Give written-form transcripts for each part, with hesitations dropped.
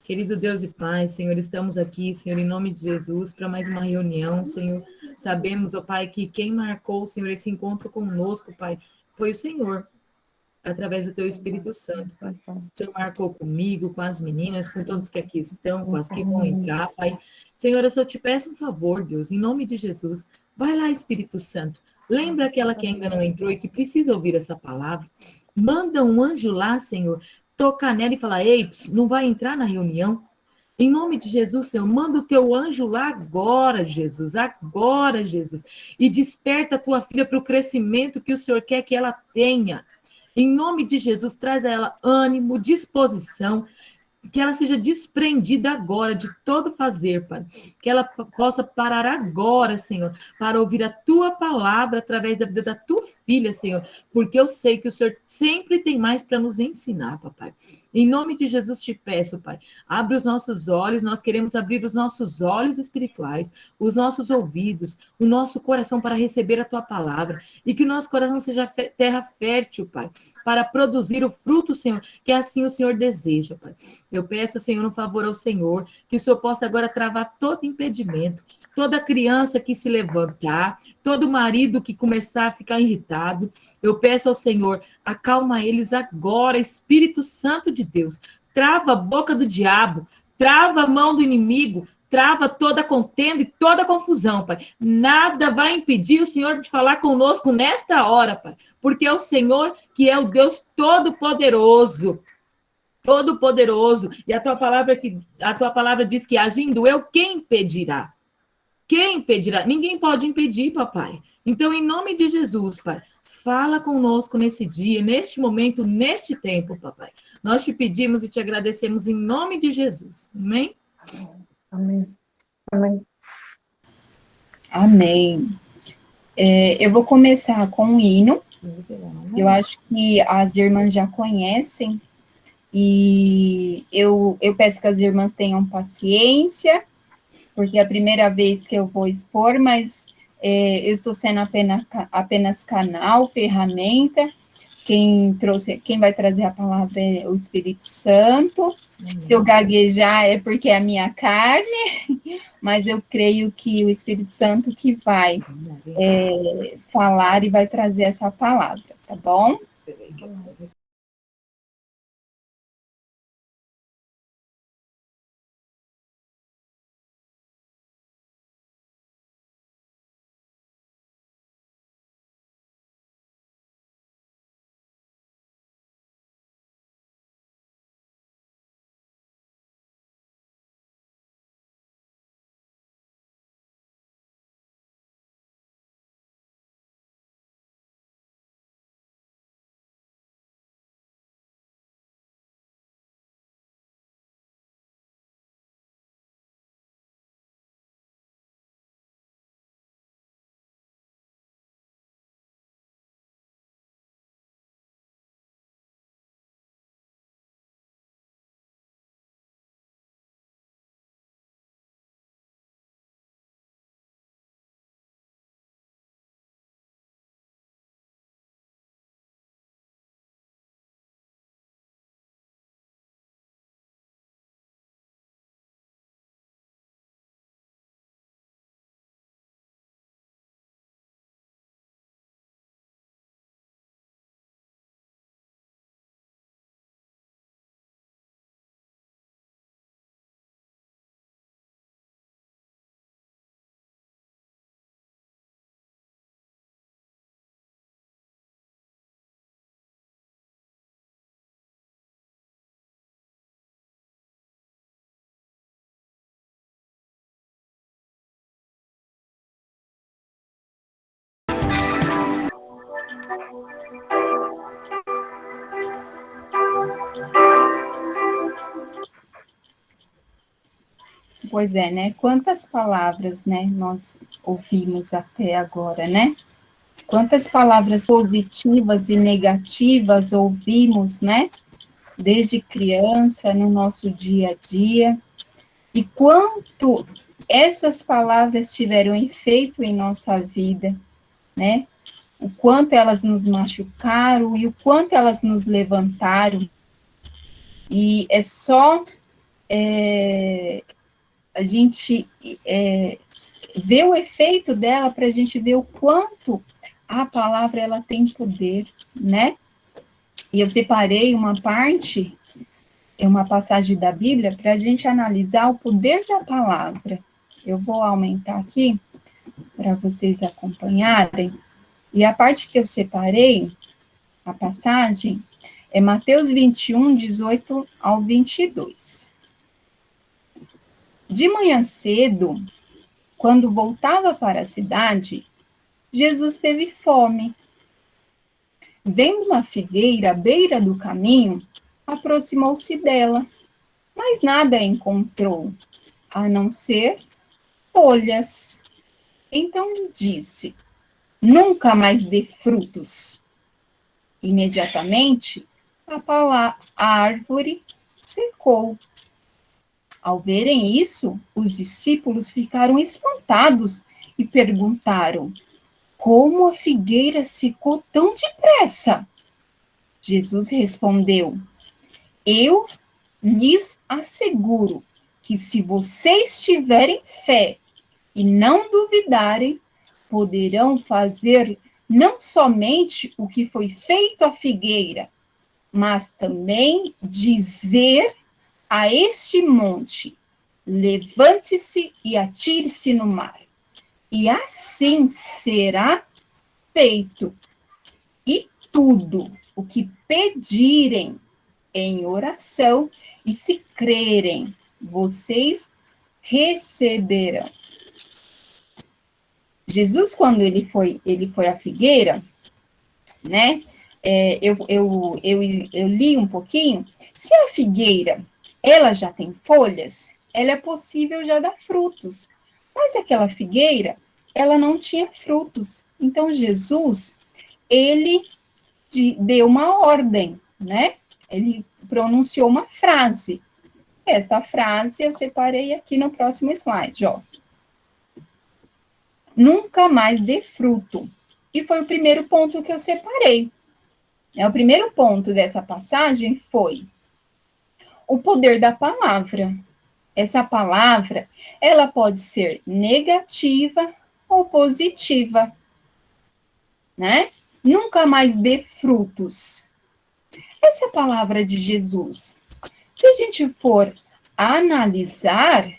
Querido Deus e Pai, Senhor, estamos aqui, Senhor, em nome de Jesus, para mais uma reunião, Senhor. Sabemos, ó Pai, que quem marcou, Senhor, esse encontro conosco, Pai, foi o Senhor, através do Teu Espírito Santo, Pai. O Senhor marcou comigo, com as meninas, com todos que aqui estão, com as que vão entrar, Pai. Senhor, eu só te peço um favor, Deus, em nome de Jesus. Vai lá, Espírito Santo. Lembra aquela que ainda não entrou e que precisa ouvir essa palavra. Manda um anjo lá, Senhor, tocar nela e falar: ei, não vai entrar na reunião? Em nome de Jesus, Senhor, manda o teu anjo lá agora, Jesus, e desperta a tua filha para o crescimento que o Senhor quer que ela tenha. Em nome de Jesus, traz a ela ânimo, disposição, que ela seja desprendida agora de todo fazer, Pai. Que ela possa parar agora, Senhor, para ouvir a Tua palavra através da vida da Tua filha, Senhor. Porque eu sei que o Senhor sempre tem mais para nos ensinar, Papai. Em nome de Jesus te peço, Pai, abre os nossos olhos, nós queremos abrir os nossos olhos espirituais, os nossos ouvidos, o nosso coração para receber a Tua palavra. E que o nosso coração seja terra fértil, Pai, para produzir o fruto, Senhor, que assim o Senhor deseja, Pai. Eu peço, Senhor, um favor ao Senhor, que o Senhor possa agora travar todo impedimento, toda criança que se levantar, todo marido que começar a ficar irritado. Eu peço ao Senhor, acalma eles agora, Espírito Santo de Deus. Trava a boca do diabo, trava a mão do inimigo, trava toda contenda e toda confusão, Pai. Nada vai impedir o Senhor de falar conosco nesta hora, Pai, porque é o Senhor que é o Deus Todo-Poderoso. Todo-Poderoso, e a tua palavra diz que agindo eu, quem impedirá? Quem impedirá? Ninguém pode impedir, papai. Então, em nome de Jesus, Pai, fala conosco nesse dia, neste momento, neste tempo, papai. Nós te pedimos e te agradecemos em nome de Jesus. Amém? Amém. Amém. Amém. Eu vou começar com um hino. Eu acho que as irmãs já conhecem. E eu peço que as irmãs tenham paciência, porque é a primeira vez que eu vou expor, mas eu estou sendo apenas canal, ferramenta. Quem vai trazer a palavra é o Espírito Santo. Se eu gaguejar é porque é a minha carne, mas eu creio que o Espírito Santo que vai falar e vai trazer essa palavra, tá bom? Pois é, né? Quantas palavras, né, nós ouvimos até agora, né? Quantas palavras positivas e negativas ouvimos, né? Desde criança, no nosso dia a dia. E quanto essas palavras tiveram efeito em nossa vida, né? O quanto elas nos machucaram e o quanto elas nos levantaram. E é só a gente vê o efeito dela, para a gente ver o quanto a palavra ela tem poder, né? E eu separei uma parte, uma passagem da Bíblia, para a gente analisar o poder da palavra. Eu vou aumentar aqui, para vocês acompanharem. E a parte que eu separei, a passagem, é Mateus 21, 18 ao 22. De manhã cedo, quando voltava para a cidade, Jesus teve fome. Vendo uma figueira à beira do caminho, aproximou-se dela, mas nada encontrou, a não ser folhas. Então lhe disse: nunca mais dê frutos. Imediatamente, a árvore secou. Ao verem isso, os discípulos ficaram espantados e perguntaram: como a figueira secou tão depressa? Jesus respondeu: eu lhes asseguro que se vocês tiverem fé e não duvidarem, poderão fazer não somente o que foi feito à figueira, mas também dizer a este monte: levante-se e atire-se no mar. E assim será feito. E tudo o que pedirem em oração e se crerem, vocês receberão. Jesus, quando ele foi à figueira, né? Eu li um pouquinho. Se a figueira ela já tem folhas, ela é possível já dar frutos. Mas aquela figueira, ela não tinha frutos. Então, Jesus, ele deu uma ordem, né? Ele pronunciou uma frase. Esta frase eu separei aqui no próximo slide, ó. Nunca mais dê fruto. E foi o primeiro ponto que eu separei. O primeiro ponto dessa passagem foi o poder da palavra. Essa palavra, ela pode ser negativa ou positiva, né? Nunca mais dê frutos. Essa é a palavra de Jesus. Se a gente for analisar,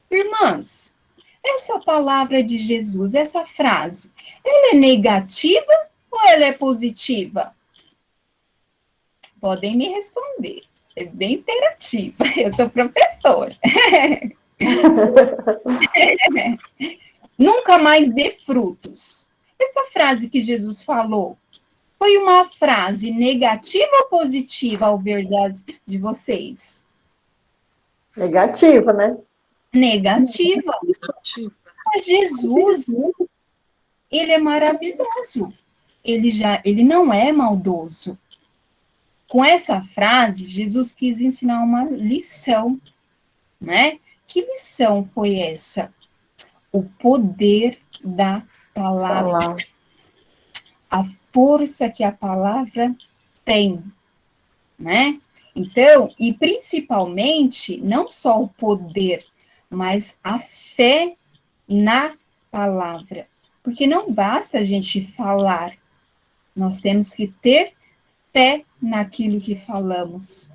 irmãs, essa palavra de Jesus, essa frase, ela é negativa ou ela é positiva? Podem me responder. É bem interativa. Eu sou professora. Nunca mais dê frutos. Essa frase que Jesus falou foi uma frase negativa ou positiva ao ver de vocês? Negativa, né? Negativa. Mas Jesus, ele é maravilhoso. Ele não é maldoso. Com essa frase, Jesus quis ensinar uma lição, né? Que lição foi essa? O poder da palavra. A força que a palavra tem, né? Então, e principalmente, não só o poder, mas a fé na palavra. Porque não basta a gente falar, nós temos que ter fé naquilo que falamos,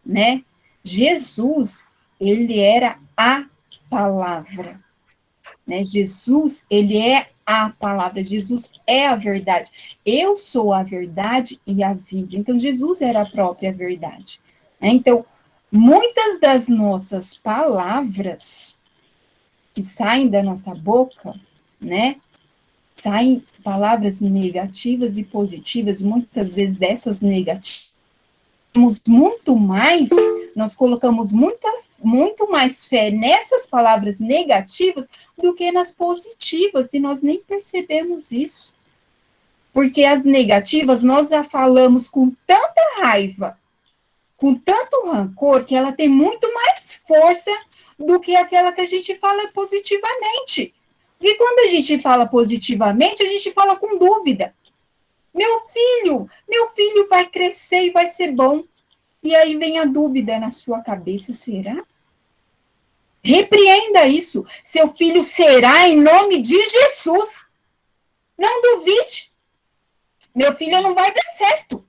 né? Jesus, ele era a palavra, né? Jesus, ele é a palavra, Jesus é a verdade. Eu sou a verdade e a vida. Então, Jesus era a própria verdade, né? Então, muitas das nossas palavras que saem da nossa boca, né? Saem palavras negativas e positivas, muitas vezes dessas negativas. Muito mais, nós colocamos muito mais fé nessas palavras negativas do que nas positivas, e nós nem percebemos isso. Porque as negativas nós já falamos com tanta raiva, com tanto rancor, que ela tem muito mais força do que aquela que a gente fala positivamente. E quando a gente fala positivamente, a gente fala com dúvida. Meu filho vai crescer e vai ser bom. E aí vem a dúvida na sua cabeça, será? Repreenda isso. Seu filho será em nome de Jesus. Não duvide. Meu filho não vai dar certo.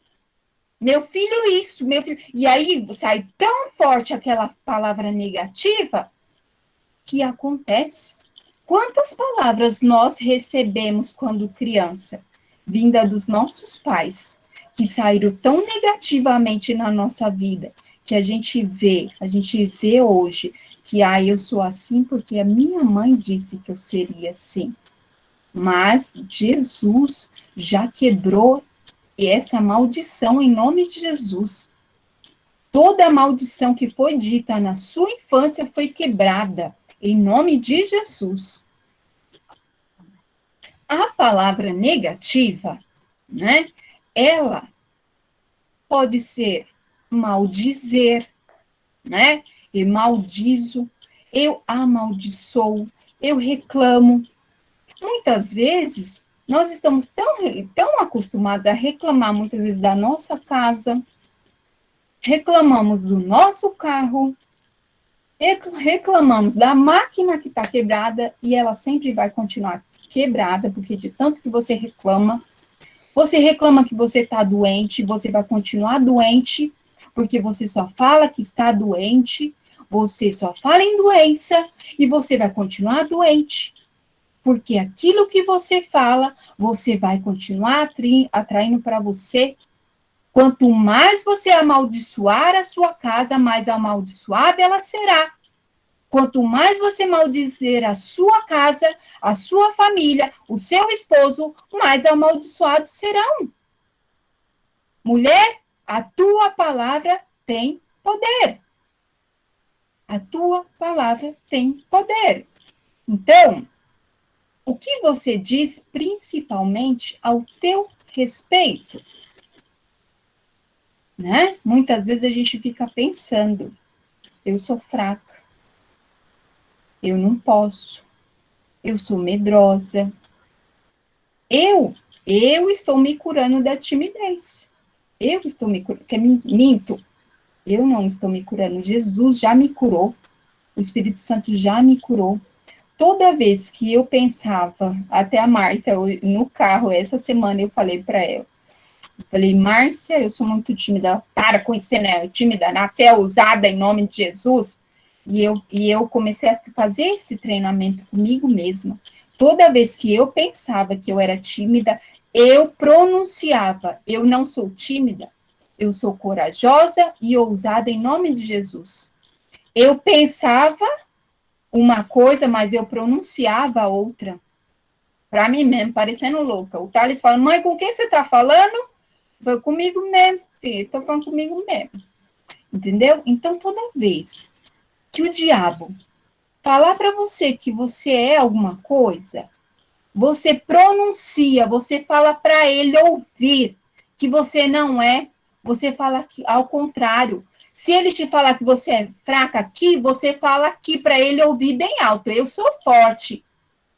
Meu filho isso, meu filho... E aí sai tão forte aquela palavra negativa que acontece. Quantas palavras nós recebemos quando criança, vinda dos nossos pais, que saíram tão negativamente na nossa vida, que a gente vê hoje, que eu sou assim porque a minha mãe disse que eu seria assim. Mas Jesus já quebrou essa maldição em nome de Jesus. Toda a maldição que foi dita na sua infância foi quebrada em nome de Jesus. A palavra negativa, né? Ela pode ser maldizer, né? Eu maldizo, eu amaldiçoo, eu reclamo. Muitas vezes, nós estamos tão acostumados a reclamar, muitas vezes, da nossa casa, reclamamos do nosso carro, reclamamos da máquina que está quebrada, e ela sempre vai continuar quebrada, porque de tanto que você reclama que você está doente, você vai continuar doente, porque você só fala que está doente, você só fala em doença, e você vai continuar doente. Porque aquilo que você fala, você vai continuar atraindo para você. Quanto mais você amaldiçoar a sua casa, mais amaldiçoada ela será. Quanto mais você maldizer a sua casa, a sua família, o seu esposo, mais amaldiçoados serão. Mulher, a tua palavra tem poder. A tua palavra tem poder. Então, o que você diz principalmente ao teu respeito? Né? Muitas vezes a gente fica pensando, eu sou fraca, eu não posso, eu sou medrosa. Eu estou me curando da timidez. Eu estou me curando, porque minto. Eu não estou me curando. Jesus já me curou. O Espírito Santo já me curou. Toda vez que eu pensava, até a Márcia, no carro, essa semana eu falei para ela, Márcia, eu sou muito tímida, para com isso, né? Tímida, você é ousada em nome de Jesus. E eu comecei a fazer esse treinamento comigo mesma. Toda vez que eu pensava que eu era tímida, eu pronunciava, eu não sou tímida, eu sou corajosa e ousada em nome de Jesus. Eu pensava uma coisa, mas eu pronunciava outra. Para mim mesmo, parecendo louca. O Thales fala, mãe, com quem você está falando? Foi comigo mesmo, filho. Estou falando comigo mesmo. Entendeu? Então, toda vez que o diabo falar para você que você é alguma coisa, você pronuncia, você fala para ele ouvir que você não é, você fala ao contrário. Se ele te falar que você é fraca aqui, você fala aqui para ele ouvir bem alto. Eu sou forte,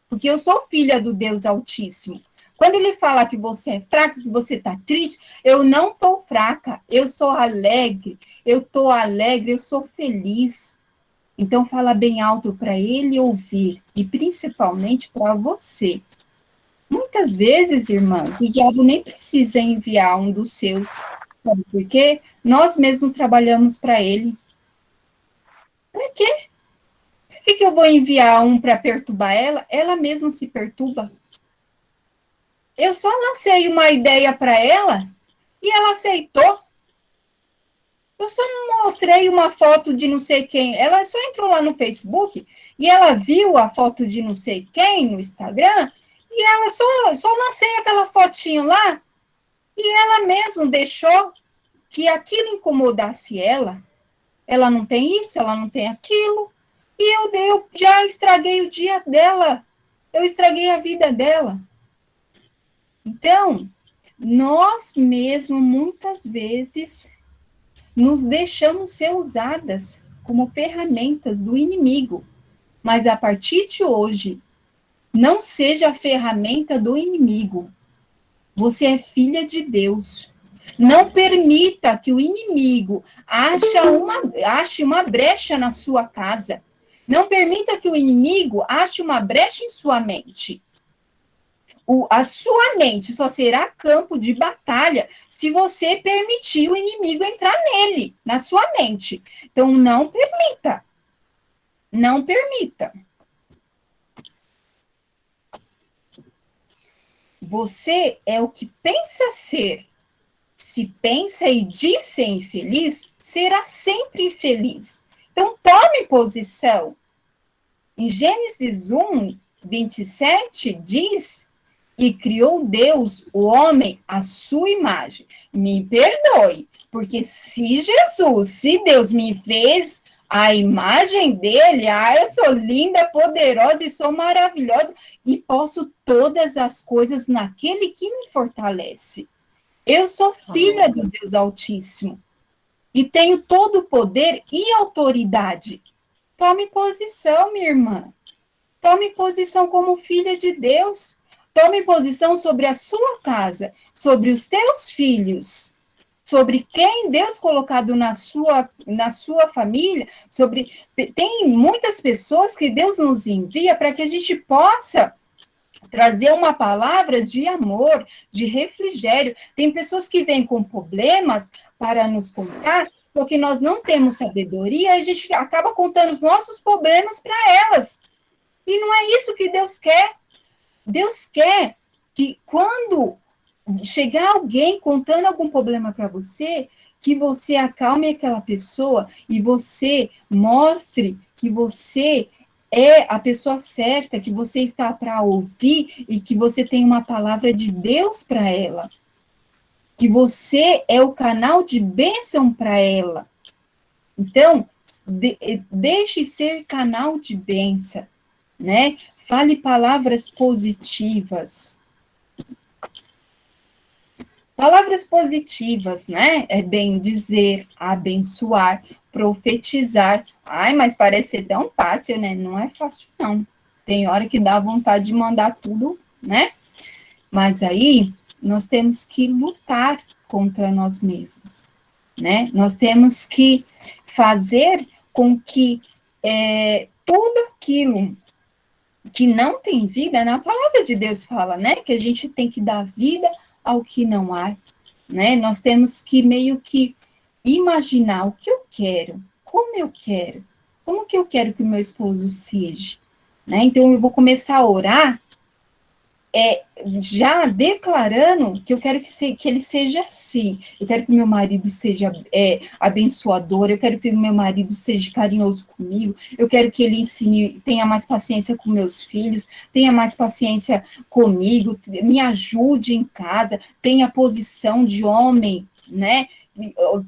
porque eu sou filha do Deus Altíssimo. Quando ele falar que você é fraca, que você está triste, eu não estou fraca, eu sou alegre, eu sou feliz. Então, fala bem alto para ele ouvir, e principalmente para você. Muitas vezes, irmãs, o diabo nem precisa enviar um dos seus, sabe por quê? Nós mesmos trabalhamos para ele. Para quê? Por que eu vou enviar um para perturbar ela? Ela mesma se perturba. Eu só lancei uma ideia para ela e ela aceitou. Eu só mostrei uma foto de não sei quem. Ela só entrou lá no Facebook e ela viu a foto de não sei quem no Instagram e ela só lancei aquela fotinho lá e ela mesma deixou que aquilo incomodasse ela. Ela não tem isso, ela não tem aquilo. E eu já estraguei o dia dela. Eu estraguei a vida dela. Então, nós mesmos, muitas vezes, nos deixamos ser usadas como ferramentas do inimigo. Mas a partir de hoje, não seja a ferramenta do inimigo. Você é filha de Deus. Não permita que o inimigo ache uma brecha na sua casa. Não permita que o inimigo ache uma brecha em sua mente. A sua mente só será campo de batalha se você permitir o inimigo entrar nele, na sua mente. Então, não permita. Não permita. Você é o que pensa ser. Se pensa e diz ser infeliz, será sempre infeliz. Então, tome posição. Em Gênesis 1, 27, diz: e criou Deus o homem à sua imagem. Me perdoe, porque se Deus me fez a imagem dele, eu sou linda, poderosa e sou maravilhosa e posso todas as coisas naquele que me fortalece. Eu sou filha do Deus Altíssimo e tenho todo o poder e autoridade. Tome posição, minha irmã. Tome posição como filha de Deus. Tome posição sobre a sua casa, sobre os teus filhos, sobre quem Deus colocado na sua família, tem muitas pessoas que Deus nos envia para que a gente possa trazer uma palavra de amor, de refrigério. Tem pessoas que vêm com problemas para nos contar, porque nós não temos sabedoria, a gente acaba contando os nossos problemas para elas. E não é isso que Deus quer. Deus quer que quando chegar alguém contando algum problema para você, que você acalme aquela pessoa e você mostre que você é a pessoa certa, que você está para ouvir e que você tem uma palavra de Deus para ela. Que você é o canal de bênção para ela. Então, deixe ser canal de bênção, né? Fale palavras positivas. Palavras positivas, né? É bem dizer, abençoar, profetizar. Ai, mas parece ser tão fácil, né? Não é fácil, não. Tem hora que dá vontade de mandar tudo, né? Mas aí, nós temos que lutar contra nós mesmos, né? Nós temos que fazer com que tudo aquilo que não tem vida, na palavra de Deus fala, né? Que a gente tem que dar vida ao que não há, né? Nós temos que meio que imaginar o que eu quero, como que eu quero que o meu esposo seja, né? Então, eu vou começar a orar já declarando que eu quero que ele seja assim. Eu quero que meu marido seja abençoador, eu quero que meu marido seja carinhoso comigo, eu quero que ele tenha mais paciência com meus filhos, tenha mais paciência comigo, me ajude em casa, tenha posição de homem, né?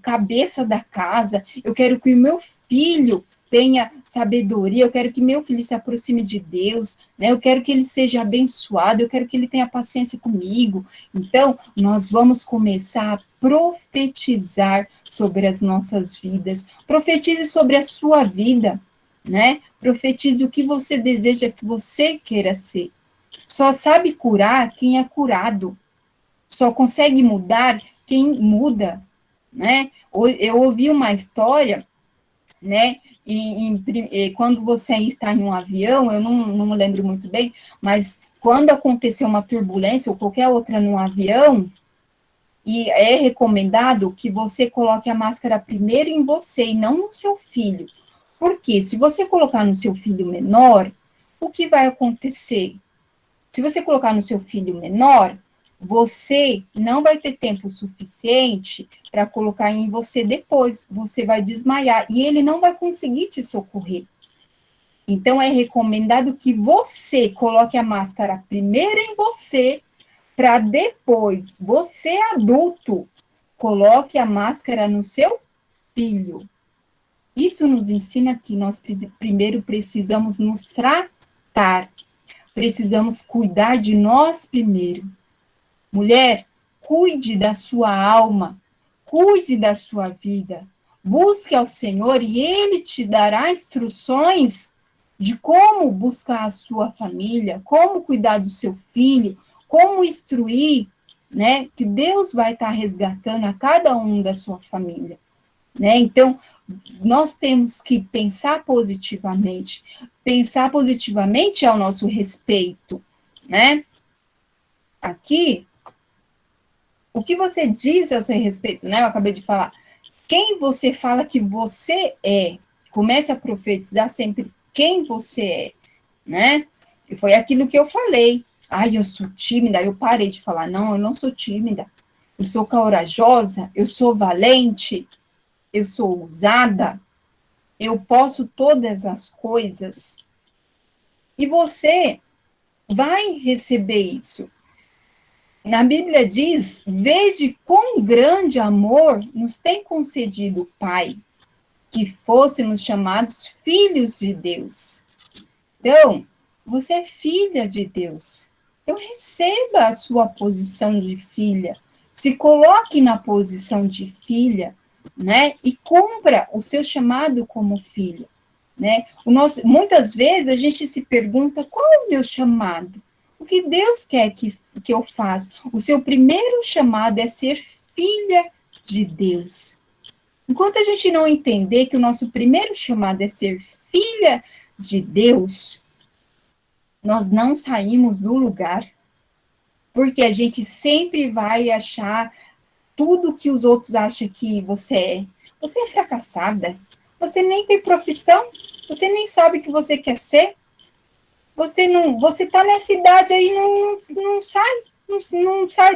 Cabeça da casa. Eu quero que o meu filho tenha sabedoria, eu quero que meu filho se aproxime de Deus, né? Eu quero que ele seja abençoado, eu quero que ele tenha paciência comigo. Então, nós vamos começar a profetizar sobre as nossas vidas. Profetize sobre a sua vida, né? Profetize o que você deseja que você queira ser. Só sabe curar quem é curado. Só consegue mudar quem muda, né? Eu ouvi uma história, né? E quando você está em um avião, eu não me lembro muito bem, mas quando aconteceu uma turbulência ou qualquer outra num avião, e é recomendado que você coloque a máscara primeiro em você e não no seu filho. Porque se você colocar no seu filho menor, o que vai acontecer? Se você colocar no seu filho menor, você não vai ter tempo suficiente para colocar em você depois. Você vai desmaiar e ele não vai conseguir te socorrer. Então, é recomendado que você coloque a máscara primeiro em você, para depois, você adulto, coloque a máscara no seu filho. Isso nos ensina que nós primeiro precisamos nos tratar. Precisamos cuidar de nós primeiro. Mulher, cuide da sua alma, cuide da sua vida, busque ao Senhor e Ele te dará instruções de como buscar a sua família, como cuidar do seu filho, como instruir, né? Que Deus vai estar resgatando a cada um da sua família, né? Então, nós temos que pensar positivamente ao nosso respeito, né? Aqui, o que você diz ao seu respeito, né? Eu acabei de falar. Quem você fala que você é, comece a profetizar sempre quem você é, né? E foi aquilo que eu falei. Ai, eu sou tímida. Eu parei de falar, não, eu não sou tímida. Eu sou corajosa, eu sou valente, eu sou ousada, eu posso todas as coisas. E você vai receber isso. Na Bíblia diz, vede quão grande amor nos tem concedido o Pai, que fôssemos chamados filhos de Deus. Então, você é filha de Deus. Então, receba a sua posição de filha. Se coloque na posição de filha, né? E cumpra o seu chamado como filha, né? Muitas vezes a gente se pergunta, qual é o meu chamado? O que Deus quer que eu faça? O seu primeiro chamado é ser filha de Deus. Enquanto a gente não entender que o nosso primeiro chamado é ser filha de Deus, nós não saímos do lugar, porque a gente sempre vai achar tudo que os outros acham que você é. Você é fracassada, você nem tem profissão, você nem sabe o que você quer ser, você tá nessa idade aí, não sai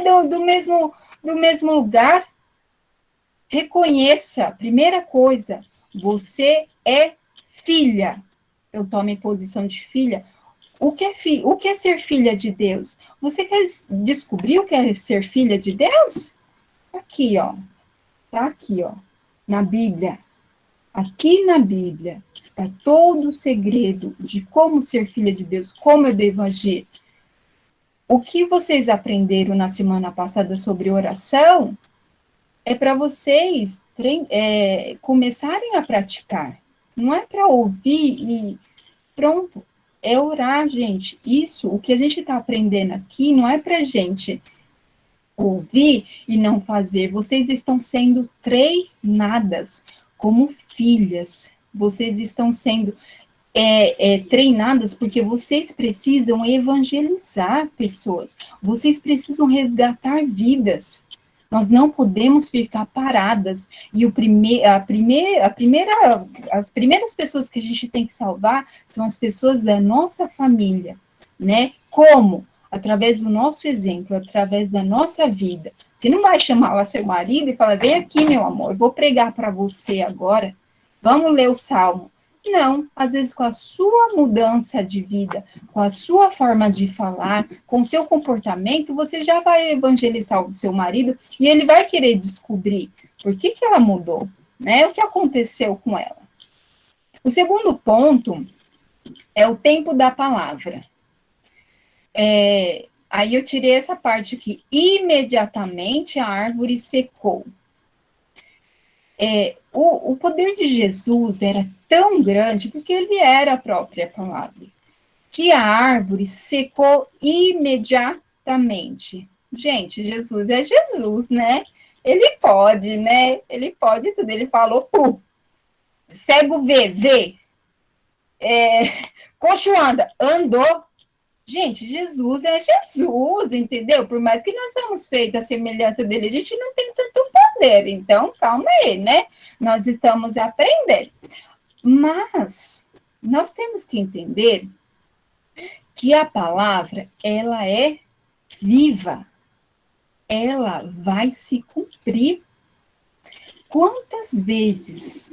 do mesmo lugar. Reconheça, primeira coisa, você é filha. Eu tomo posição de filha. O que é ser filha de Deus? Você quer descobrir o que é ser filha de Deus? Aqui, ó. Tá aqui, ó. Na Bíblia. Aqui na Bíblia está todo o segredo de como ser filha de Deus, como eu devo agir. O que vocês aprenderam na semana passada sobre oração é para vocês começarem a praticar. Não é para ouvir e pronto. É orar, gente. Isso, o que a gente está aprendendo aqui, não é para gente ouvir e não fazer. Vocês estão sendo treinadas como filhas. Vocês estão sendo treinadas porque vocês precisam evangelizar pessoas. Vocês precisam resgatar vidas. Nós não podemos ficar paradas. E as primeiras pessoas que a gente tem que salvar são as pessoas da nossa família, né? Como? Através do nosso exemplo, através da nossa vida. Você não vai chamar lá seu marido e falar, vem aqui, meu amor, eu vou pregar para você agora. Vamos ler o Salmo. Não, às vezes com a sua mudança de vida, com a sua forma de falar, com o seu comportamento, você já vai evangelizar o seu marido e ele vai querer descobrir por que ela mudou, né? O que aconteceu com ela. O segundo ponto é o tempo da palavra. Aí eu tirei essa parte aqui. Imediatamente a árvore secou. O poder de Jesus era tão grande, porque ele era a própria palavra, que a árvore secou imediatamente. Gente, Jesus é Jesus, né? Ele pode, né? Ele pode tudo. Ele falou, puf, cego vê. Coxo anda, andou. Gente, Jesus é Jesus, entendeu? Por mais que nós somos feitos à semelhança dele, a gente não tem tanto poder. Então, calma aí, né? Nós estamos aprendendo. Mas nós temos que entender que a palavra, ela é viva. Ela vai se cumprir. Quantas vezes,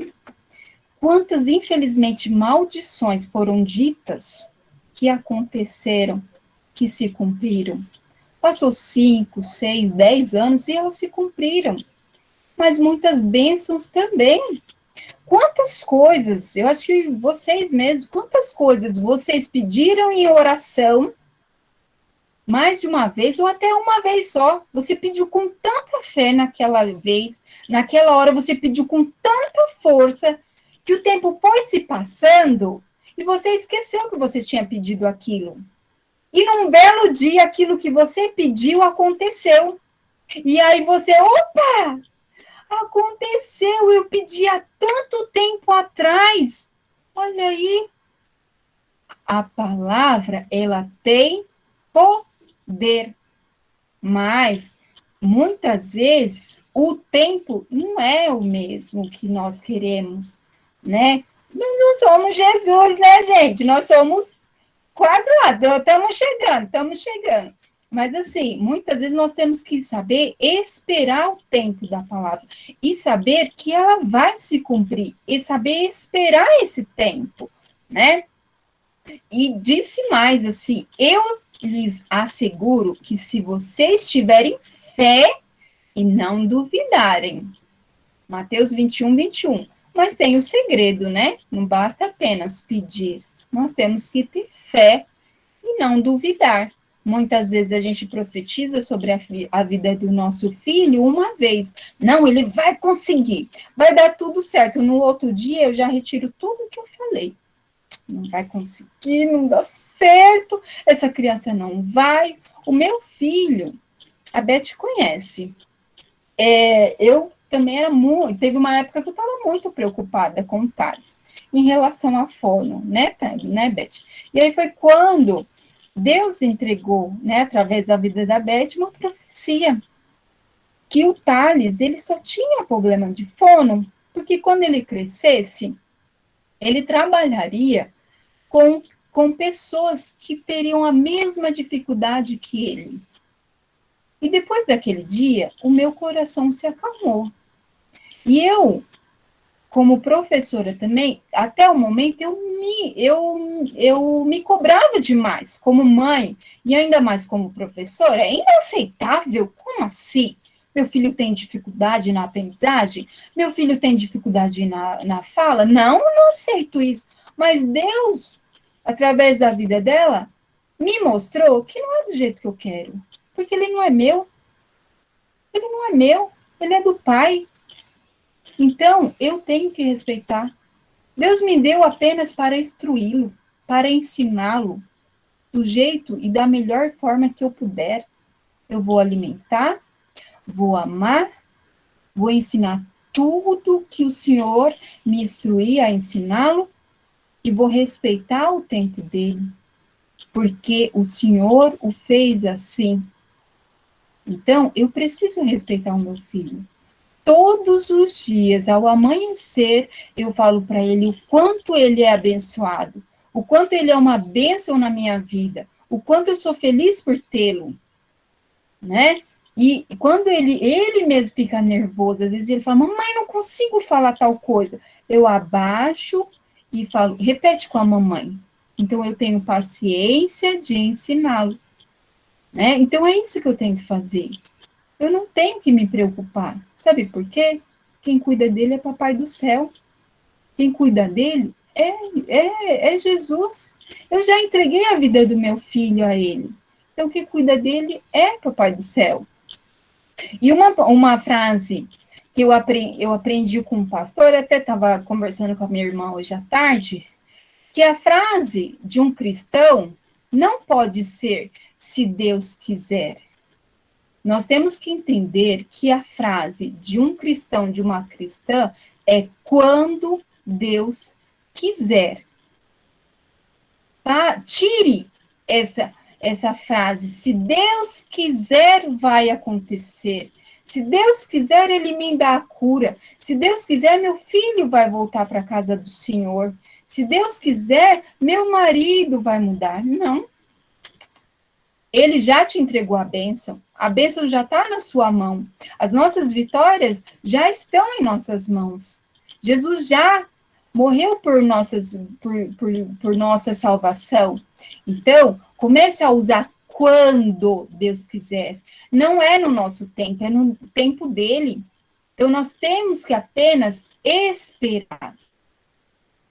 infelizmente, maldições foram ditas que aconteceram, que se cumpriram. Passou 5, 6, 10 anos e elas se cumpriram. Mas muitas bênçãos também. Quantas coisas, eu acho que vocês mesmos, quantas coisas vocês pediram em oração, mais de uma vez ou até uma vez só. Você pediu com tanta fé naquela vez, naquela hora você pediu com tanta força, que o tempo foi se passando e você esqueceu que você tinha pedido aquilo. E num belo dia, aquilo que você pediu aconteceu. E aí você, opa, aconteceu, eu pedi há tanto tempo atrás. Olha aí, a palavra, ela tem poder, mas muitas vezes o tempo não é o mesmo que nós queremos, né? Nós não somos Jesus, né, gente? Nós somos quase lá, estamos chegando. Mas, assim, muitas vezes nós temos que saber esperar o tempo da palavra e saber que ela vai se cumprir e saber esperar esse tempo, né? E disse mais, assim, eu lhes asseguro que se vocês tiverem fé e não duvidarem, Mateus 21, 21. Mas tem o segredo, né? Não basta apenas pedir. Nós temos que ter fé e não duvidar. Muitas vezes a gente profetiza sobre a vida do nosso filho uma vez. Não, ele vai conseguir. Vai dar tudo certo. No outro dia eu já retiro tudo o que eu falei. Não vai conseguir, não dá certo. Essa criança não vai. O meu filho, a Beth conhece. Eu também era muito. Teve uma época que eu estava muito preocupada com o Thales em relação à fono, né, né, Beth? E aí foi quando Deus entregou, né, através da vida da Beth, uma profecia que o Thales, ele só tinha problema de fono porque quando ele crescesse, ele trabalharia com pessoas que teriam a mesma dificuldade que ele. E depois daquele dia, o meu coração se acalmou. E eu, como professora também, até o momento, eu me cobrava demais, como mãe, e ainda mais como professora. É inaceitável, como assim? Meu filho tem dificuldade na aprendizagem? Meu filho tem dificuldade na fala? Não, eu não aceito isso. Mas Deus, através da vida dela, me mostrou que não é do jeito que eu quero. Porque ele não é meu. Ele não é meu. Ele é do Pai. Então, eu tenho que respeitar. Deus me deu apenas para instruí-lo, para ensiná-lo do jeito e da melhor forma que eu puder. Eu vou alimentar, vou amar, vou ensinar tudo que o Senhor me instruir a ensiná-lo e vou respeitar o tempo dele, porque o Senhor o fez assim. Então, eu preciso respeitar o meu filho. Todos os dias, ao amanhecer, eu falo para ele o quanto ele é abençoado, o quanto ele é uma bênção na minha vida, o quanto eu sou feliz por tê-lo, né? E quando ele mesmo fica nervoso, às vezes ele fala, mamãe, não consigo falar tal coisa. Eu abaixo e falo, repete com a mamãe. Então, eu tenho paciência de ensiná-lo, né? Então, é isso que eu tenho que fazer. Eu não tenho que me preocupar. Sabe por quê? Quem cuida dele é Papai do Céu. Quem cuida dele é Jesus. Eu já entreguei a vida do meu filho a ele. Então, quem cuida dele é Papai do Céu. E uma frase que eu aprendi com um pastor, até estava conversando com a minha irmã hoje à tarde, que a frase de um cristão não pode ser se Deus quiser. Nós temos que entender que a frase de um cristão, de uma cristã, é quando Deus quiser. Tá? Tire essa frase. Se Deus quiser, vai acontecer. Se Deus quiser, Ele me dá a cura. Se Deus quiser, meu filho vai voltar para a casa do Senhor. Se Deus quiser, meu marido vai mudar. Não. Ele já te entregou a bênção já está na sua mão. As nossas vitórias já estão em nossas mãos. Jesus já morreu por nossa salvação. Então, comece a usar quando Deus quiser. Não é no nosso tempo, é no tempo dele. Então, nós temos que apenas esperar.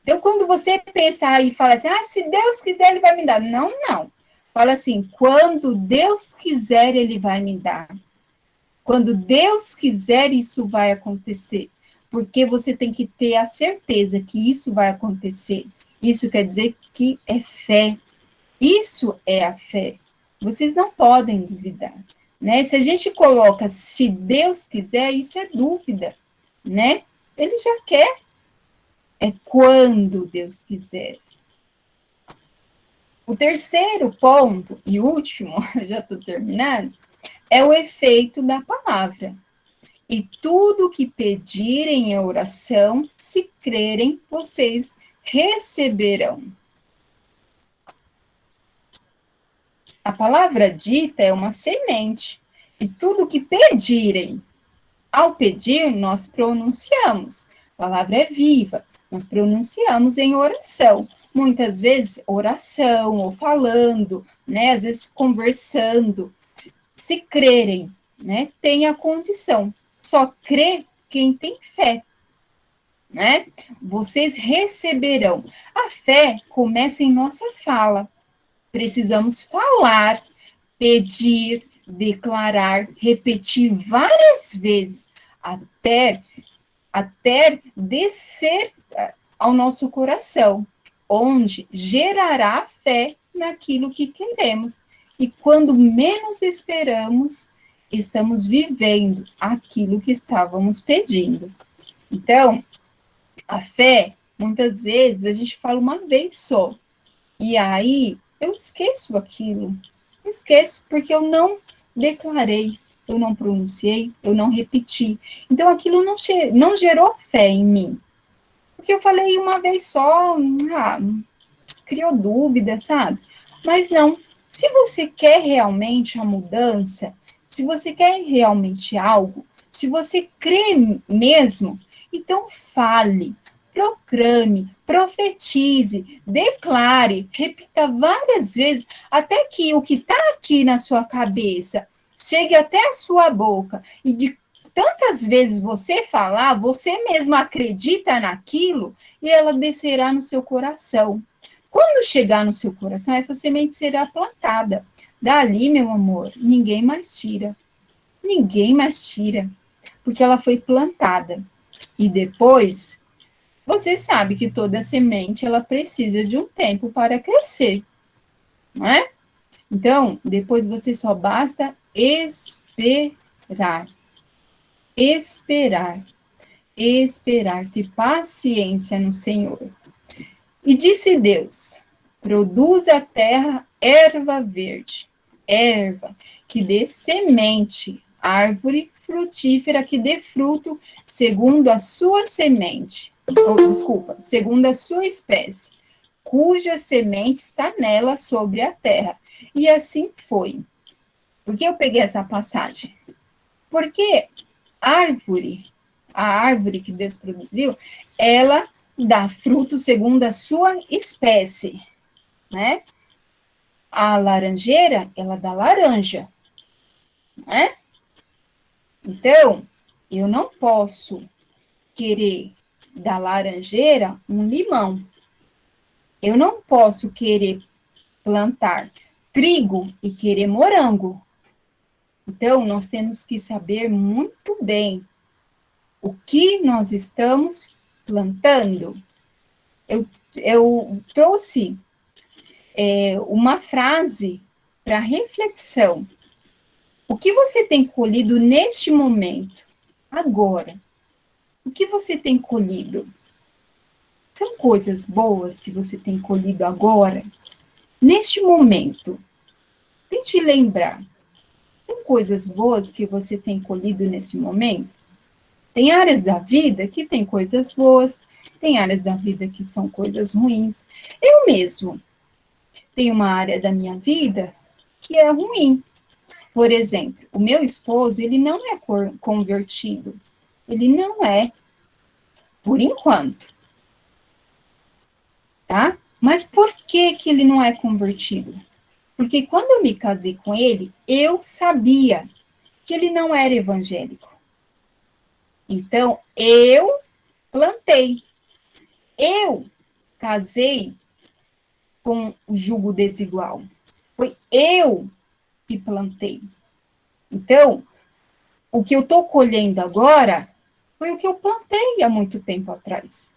Então, quando você pensar e falar assim, se Deus quiser, ele vai me dar. Não, não. Fala assim, quando Deus quiser, Ele vai me dar. Quando Deus quiser, isso vai acontecer. Porque você tem que ter a certeza que isso vai acontecer. Isso quer dizer que é fé. Isso é a fé. Vocês não podem duvidar. né? Se a gente coloca se Deus quiser, isso é dúvida, né? Ele já quer, é quando Deus quiser. O terceiro ponto, e último, já estou terminando, é o efeito da palavra. E tudo que pedirem em oração, se crerem, vocês receberão. A palavra dita é uma semente. E tudo que pedirem, ao pedir, nós pronunciamos. A palavra é viva, nós pronunciamos em oração. Muitas vezes, oração, ou falando, né? Às vezes, conversando. Se crerem, né? Tem a condição. Só crê quem tem fé, né? Vocês receberão. A fé começa em nossa fala. Precisamos falar, pedir, declarar, repetir várias vezes, até descer ao nosso coração, onde gerará fé naquilo que queremos. E quando menos esperamos, estamos vivendo aquilo que estávamos pedindo. Então, a fé, muitas vezes, a gente fala uma vez só. E aí, eu esqueço aquilo. Eu esqueço porque eu não declarei, eu não pronunciei, eu não repeti. Então, aquilo não gerou fé em mim. Porque eu falei uma vez só, criou dúvida, sabe? Mas não. Se você quer realmente a mudança, se você quer realmente algo, se você crê mesmo, então fale, proclame, profetize, declare, repita várias vezes, até que o que está aqui na sua cabeça chegue até a sua boca, e de tantas vezes você falar, você mesmo acredita naquilo, e ela descerá no seu coração. Quando chegar no seu coração, essa semente será plantada. Dali, meu amor, ninguém mais tira. Ninguém mais tira, porque ela foi plantada. E depois, você sabe que toda semente, ela precisa de um tempo para crescer, não é? Então, depois você só basta esperar. Esperar. Esperar, ter paciência no Senhor. E disse Deus, produz a terra erva verde, erva que dê semente, árvore frutífera que dê fruto segundo a sua semente, segundo a sua espécie, cuja semente está nela sobre a terra. E assim foi. Por que eu peguei essa passagem? Porque a árvore que Deus produziu, ela dá fruto segundo a sua espécie, né? A laranjeira, ela dá laranja, né? Então, eu não posso querer da laranjeira um limão. Eu não posso querer plantar trigo e querer morango. Então, nós temos que saber muito bem o que nós estamos plantando. Eu trouxe uma frase para reflexão. O que você tem colhido neste momento, agora? O que você tem colhido? São coisas boas que você tem colhido agora? Neste momento, tente lembrar. Tem coisas boas que você tem colhido nesse momento? Tem áreas da vida que tem coisas boas, tem áreas da vida que são coisas ruins. Eu mesmo tenho uma área da minha vida que é ruim. Por exemplo, o meu esposo, ele não é convertido. Ele não é, por enquanto. Tá? Mas por que que ele não é convertido? Porque quando eu me casei com ele, eu sabia que ele não era evangélico. Então, eu plantei. Eu casei com o jugo desigual. Foi eu que plantei. Então, o que eu estou colhendo agora foi o que eu plantei há muito tempo atrás.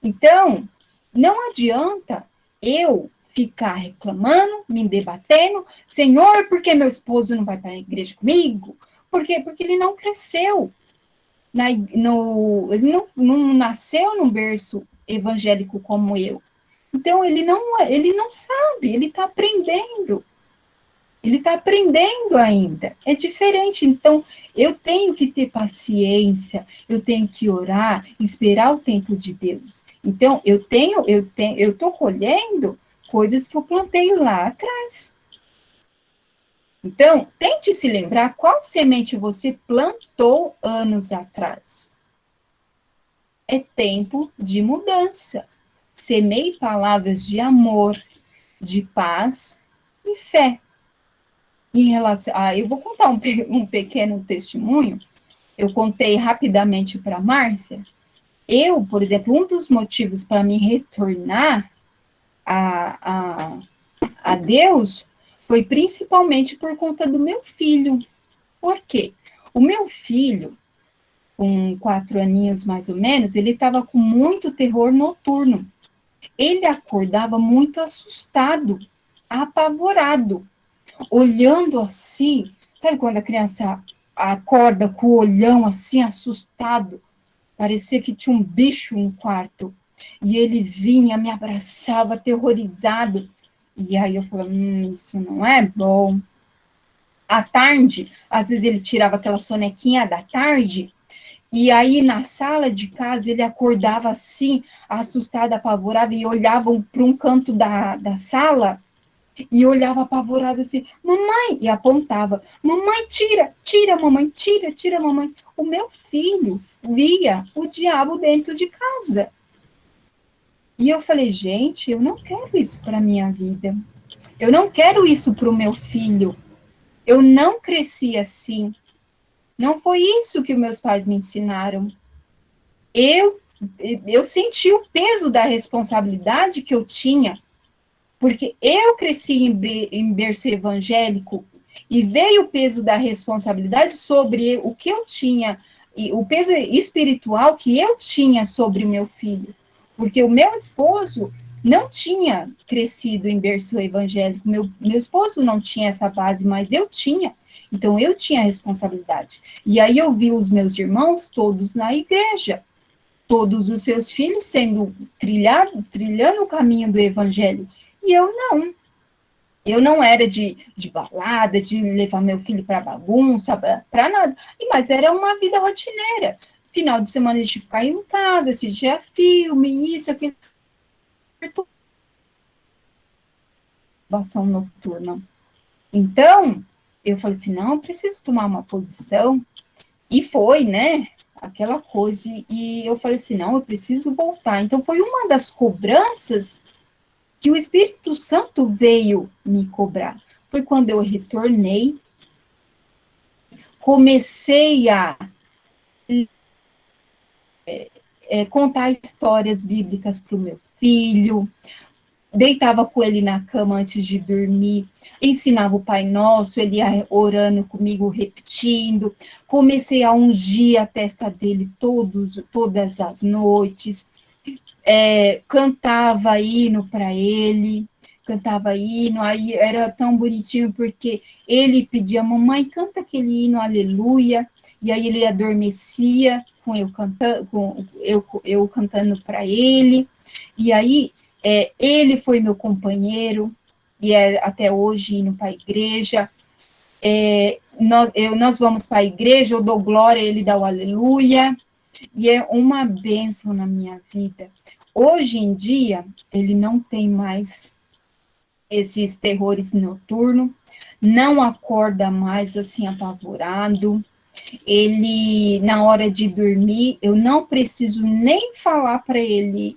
Então, não adianta eu ficar reclamando, me debatendo, Senhor, por que meu esposo não vai para a igreja comigo? Por quê? Porque ele não cresceu. Ele não nasceu num berço evangélico como eu. Então, ele não sabe, ele está aprendendo. Ele está aprendendo ainda. É diferente. Então, eu tenho que ter paciência, eu tenho que orar, esperar o tempo de Deus. Então, eu estou colhendo coisas que eu plantei lá atrás. Então, tente se lembrar qual semente você plantou anos atrás. É tempo de mudança. Semeie palavras de amor, de paz e fé. Em relação, eu vou contar um pequeno testemunho. Eu contei rapidamente para a Márcia. Eu, por exemplo, um dos motivos para me retornar a Deus foi principalmente por conta do meu filho. Por quê? O meu filho, com 4 aninhos mais ou menos, ele estava com muito terror noturno. Ele acordava muito assustado, apavorado, olhando assim, sabe quando a criança acorda com o olhão assim, assustado, parecia que tinha um bicho no quarto, e ele vinha, me abraçava, aterrorizado, e aí eu falei, isso não é bom. À tarde, às vezes ele tirava aquela sonequinha da tarde, e aí na sala de casa ele acordava assim, assustado, apavorado, e olhava para um canto da sala, e olhava apavorado assim, mamãe, e apontava, mamãe, tira, mamãe, tira, mamãe. O meu filho via o diabo dentro de casa. E eu falei, gente, eu não quero isso para minha vida. Eu não quero isso para o meu filho. Eu não cresci assim. Não foi isso que meus pais me ensinaram. Eu senti o peso da responsabilidade que eu tinha, porque eu cresci em berço evangélico e veio o peso da responsabilidade sobre o que eu tinha, e o peso espiritual que eu tinha sobre meu filho. Porque o meu esposo não tinha crescido em berço evangélico, meu esposo não tinha essa base, mas eu tinha. Então, eu tinha a responsabilidade. E aí eu vi os meus irmãos todos na igreja, todos os seus filhos sendo trilhando o caminho do evangelho. E eu não. Eu não era de balada, de levar meu filho para bagunça, para nada. Mas era uma vida rotineira. Final de semana a gente ficava em casa, assistia filme, isso, aquilo. Perturbação noturna. Então, eu falei assim, não, eu preciso tomar uma posição. E foi, né? Aquela coisa. E eu falei assim, não, eu preciso voltar. Então, foi uma das cobranças que o Espírito Santo veio me cobrar. Foi quando eu retornei, comecei a contar histórias bíblicas para o meu filho, deitava com ele na cama antes de dormir, ensinava o Pai Nosso, ele ia orando comigo, repetindo, comecei a ungir a testa dele todas as noites, cantava hino para ele, aí era tão bonitinho, porque ele pedia, mamãe, canta aquele hino, aleluia, e aí ele adormecia com eu cantando para ele, e aí ele foi meu companheiro, e até hoje indo para a igreja, nós vamos para a igreja, eu dou glória, ele dá o aleluia, e é uma bênção na minha vida. Hoje em dia, ele não tem mais esses terrores noturnos, não acorda mais assim apavorado, ele, na hora de dormir, eu não preciso nem falar para ele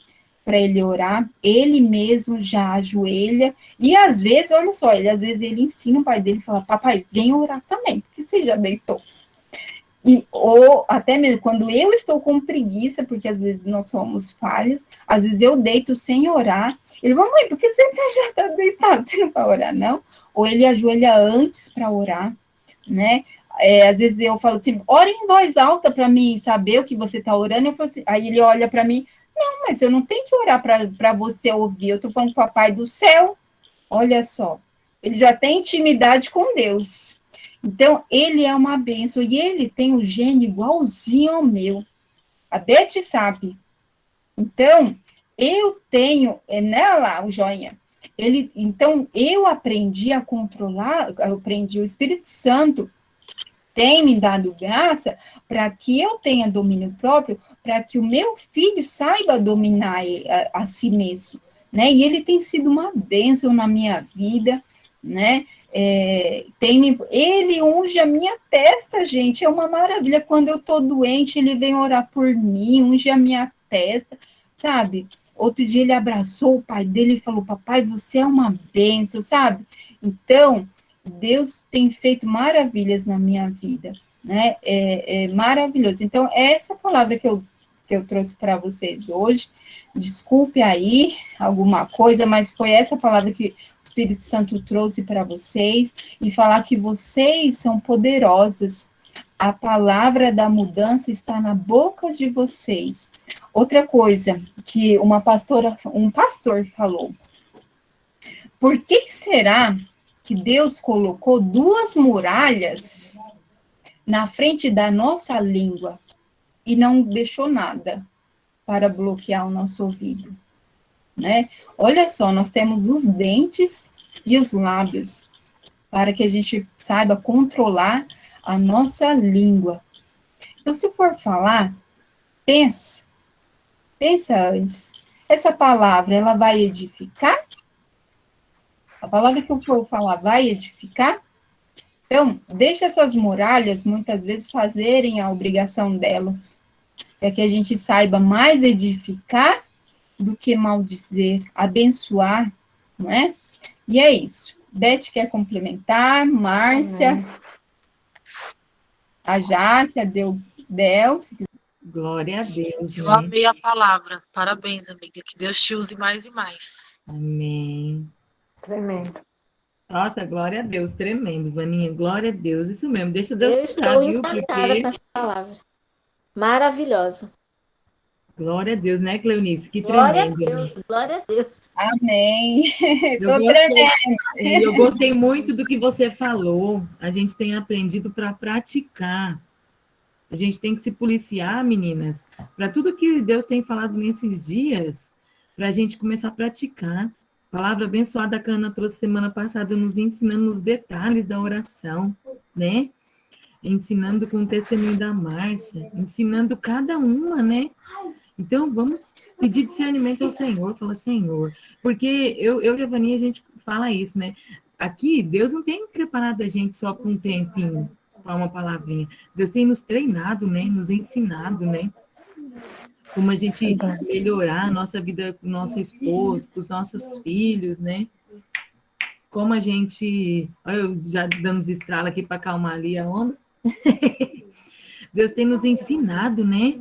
orar, ele mesmo já ajoelha, e às vezes, olha só, às vezes ele ensina o pai dele, fala, papai, vem orar também, porque você já deitou. Ou até mesmo quando eu estou com preguiça, porque às vezes nós somos falhas, às vezes eu deito sem orar, ele, mamãe, por que você já está deitado, você não vai orar, não? Ou ele ajoelha antes para orar, né? Às vezes eu falo assim, ora em voz alta para mim saber o que você está orando, eu falo assim, aí ele olha para mim, não, mas eu não tenho que orar para você ouvir, eu estou falando com o papai do céu, Olha só, ele já tem intimidade com Deus. Então, ele é uma bênção. E ele tem o gene igualzinho ao meu. A Beth sabe. Então, eu tenho, nela o joinha. Então, eu aprendi a controlar, eu aprendi, o Espírito Santo tem me dado graça para que eu tenha domínio próprio, para que o meu filho saiba dominar a si mesmo, né? E ele tem sido uma bênção na minha vida, né? Ele unge a minha testa, gente, é uma maravilha. Quando eu tô doente, ele vem orar por mim, unge a minha testa, sabe? Outro dia ele abraçou o pai dele e falou: papai, você é uma bênção, sabe? Então, Deus tem feito maravilhas na minha vida, né? É maravilhoso. Então, essa palavra que eu trouxe para vocês hoje, desculpe aí alguma coisa, mas foi essa palavra que o Espírito Santo trouxe para vocês, e falar que vocês são poderosas. A palavra da mudança está na boca de vocês. Outra coisa que um pastor falou: por que será que Deus colocou 2 muralhas na frente da nossa língua e não deixou nada para bloquear o nosso ouvido, né? Olha só, nós temos os dentes e os lábios para que a gente saiba controlar a nossa língua. Então, se for falar, pensa antes. Essa palavra, ela vai edificar? A palavra que eu for falar vai edificar? Então, deixa essas muralhas, muitas vezes, fazerem a obrigação delas, para que a gente saiba mais edificar do que maldizer, abençoar, não é? E é isso. Beth quer complementar, Márcia, a Jaque, a Del. Glória a Deus. Eu né? amei a palavra. Parabéns, amiga. Que Deus te use mais e mais. Amém. Tremendo. Nossa, glória a Deus, tremendo, Vaninha, glória a Deus, isso mesmo, deixa Deus Eu cuidar, estou viu? encantada Porque, com essa palavra. Maravilhosa. glória a Deus, né, Cleonice? Que Glória a tremendo. Deus, glória a Deus. Amém. Eu Tô gostei, tremendo. eu gostei muito do que você falou, a gente tem aprendido para praticar. A gente tem que se policiar, meninas, para tudo que Deus tem falado nesses dias, para a gente começar a praticar. Palavra abençoada que a Ana trouxe semana passada, nos ensinando os detalhes da oração, né? Ensinando com o testemunho da Márcia, ensinando cada uma, né? Então, vamos pedir discernimento ao Senhor, fala, Senhor, porque eu e a Vania, a gente fala isso, né? Aqui, Deus não tem preparado a gente só para um tempinho, para uma palavrinha. Deus tem nos treinado, né? Nos ensinado, né? Como a gente melhorar a nossa vida com o nosso esposo, com os nossos filhos, né? Como a gente... Olha, eu já dando os estralos aqui para acalmar ali a onda. Deus tem nos ensinado, né?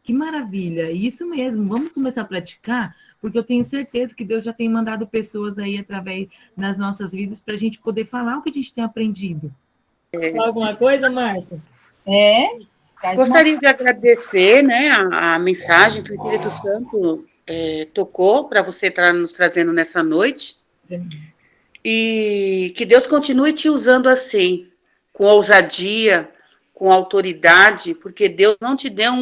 Que maravilha, isso mesmo, vamos começar a praticar, porque eu tenho certeza que Deus já tem mandado pessoas aí através das nossas vidas para a gente poder falar o que a gente tem aprendido. Fala alguma coisa, Márcia? Gostaria de agradecer, né, a mensagem que o Espírito Santo tocou para você estar nos trazendo nessa noite, e que Deus continue te usando assim, com ousadia, com autoridade, porque Deus não te deu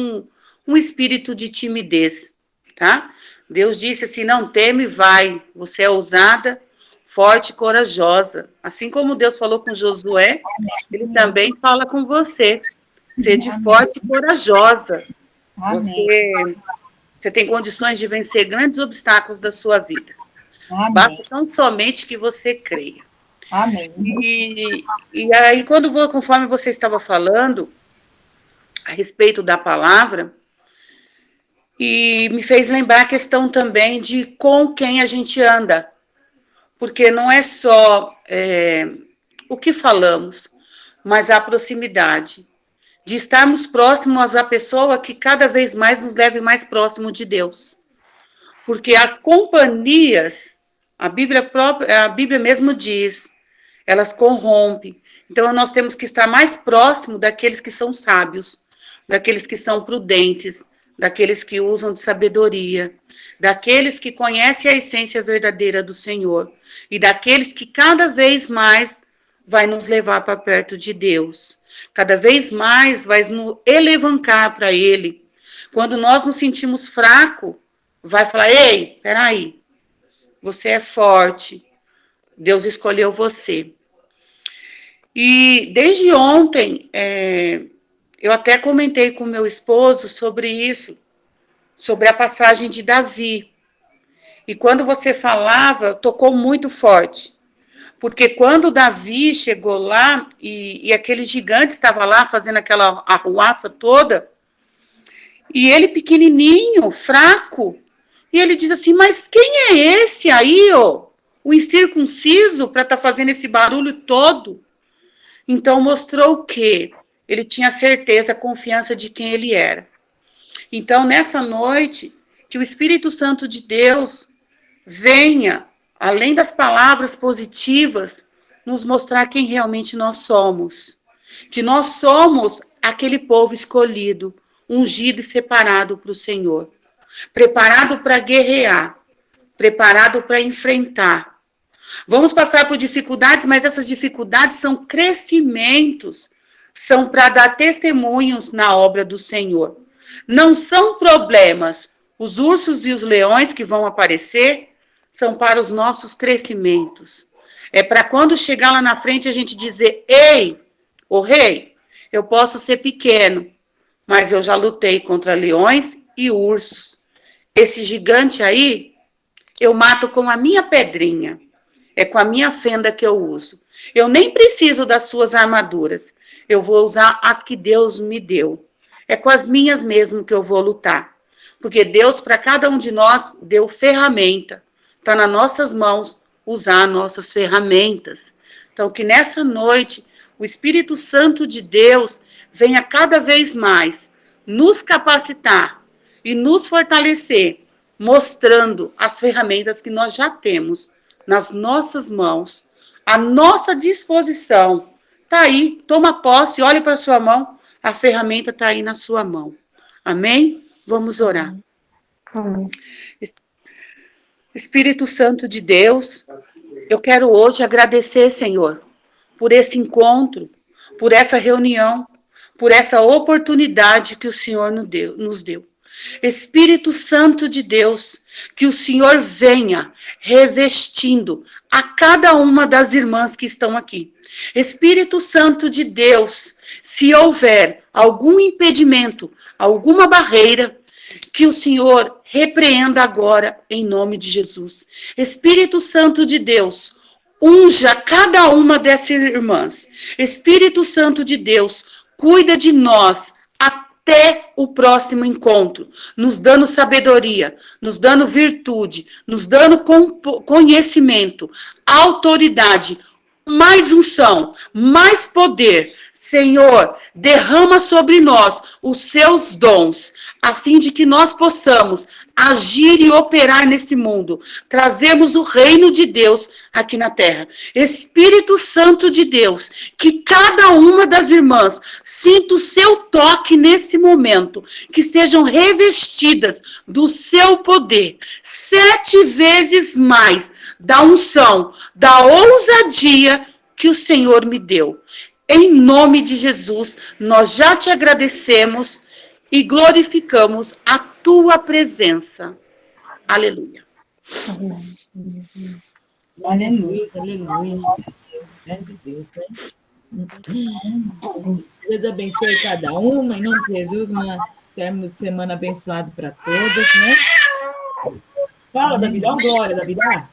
um espírito de timidez, tá? Deus disse assim, não teme, vai, você é ousada, forte e corajosa. Assim como Deus falou com Josué, Ele também fala com você. Sede forte e corajosa. Você tem condições de vencer grandes obstáculos da sua vida. Amém. Basta tão somente que você creia. Amém. E aí, conforme você estava falando a respeito da palavra, e me fez lembrar a questão também de com quem a gente anda. Porque não é só o que falamos, mas a proximidade. De estarmos próximos à pessoa que cada vez mais nos leve mais próximo de Deus. Porque as companhias, a Bíblia mesmo diz, elas corrompem. Então, nós temos que estar mais próximo daqueles que são sábios, daqueles que são prudentes, daqueles que usam de sabedoria, daqueles que conhecem a essência verdadeira do Senhor e daqueles que cada vez mais vai nos levar para perto de Deus, cada vez mais vai nos elevancar para Ele. Quando nós nos sentimos fracos, vai falar, ei, peraí, você é forte, Deus escolheu você. E desde ontem, eu até comentei com meu esposo sobre isso, sobre a passagem de Davi. E quando você falava, tocou muito forte. Porque quando Davi chegou lá, e aquele gigante estava lá fazendo aquela arruaça toda, e ele pequenininho, fraco, e ele diz assim, mas quem é esse aí, ó, o incircunciso, para estar fazendo esse barulho todo? Então mostrou o quê? Ele tinha certeza, confiança de quem ele era. Então, nessa noite, que o Espírito Santo de Deus venha, além das palavras positivas, nos mostrar quem realmente nós somos. Que nós somos aquele povo escolhido, ungido e separado para o Senhor. Preparado para guerrear, preparado para enfrentar. Vamos passar por dificuldades, mas essas dificuldades são crescimentos, são para dar testemunhos na obra do Senhor. Não são problemas. Os ursos e os leões que vão aparecer são para os nossos crescimentos. É para quando chegar lá na frente a gente dizer, ei, ô rei, eu posso ser pequeno, mas eu já lutei contra leões e ursos. Esse gigante aí, eu mato com a minha pedrinha. É com a minha fenda que eu uso. Eu nem preciso das suas armaduras. Eu vou usar as que Deus me deu. É com as minhas mesmo que eu vou lutar. Porque Deus, para cada um de nós, deu ferramenta. Está nas nossas mãos usar nossas ferramentas. Então, que nessa noite, o Espírito Santo de Deus venha cada vez mais nos capacitar e nos fortalecer, mostrando as ferramentas que nós já temos nas nossas mãos, à nossa disposição. Está aí, toma posse, olhe para a sua mão, a ferramenta está aí na sua mão. Amém? Vamos orar. Amém. Espírito Santo de Deus, eu quero hoje agradecer, Senhor, por esse encontro, por essa reunião, por essa oportunidade que o Senhor nos deu. Espírito Santo de Deus, que o Senhor venha revestindo a cada uma das irmãs que estão aqui. Espírito Santo de Deus, se houver algum impedimento, alguma barreira, que o Senhor repreenda agora em nome de Jesus. Espírito Santo de Deus, unja cada uma dessas irmãs. Espírito Santo de Deus, cuida de nós até o próximo encontro, nos dando sabedoria, nos dando virtude, nos dando conhecimento, autoridade, mais unção, mais poder. Senhor, derrama sobre nós os seus dons, a fim de que nós possamos agir e operar nesse mundo. Trazemos o reino de Deus aqui na terra. Espírito Santo de Deus, que cada uma das irmãs sinta o seu toque nesse momento, que sejam revestidas do seu poder, 7 vezes mais da unção, da ousadia que o Senhor me deu. Em nome de Jesus, nós já te agradecemos e glorificamos a tua presença. Aleluia. Amém. Aleluia, aleluia. É de Deus, né? Deus abençoe cada uma, em nome de Jesus, um término de semana abençoado para todas, né? Fala, Davi, dá uma glória, Davi, dá.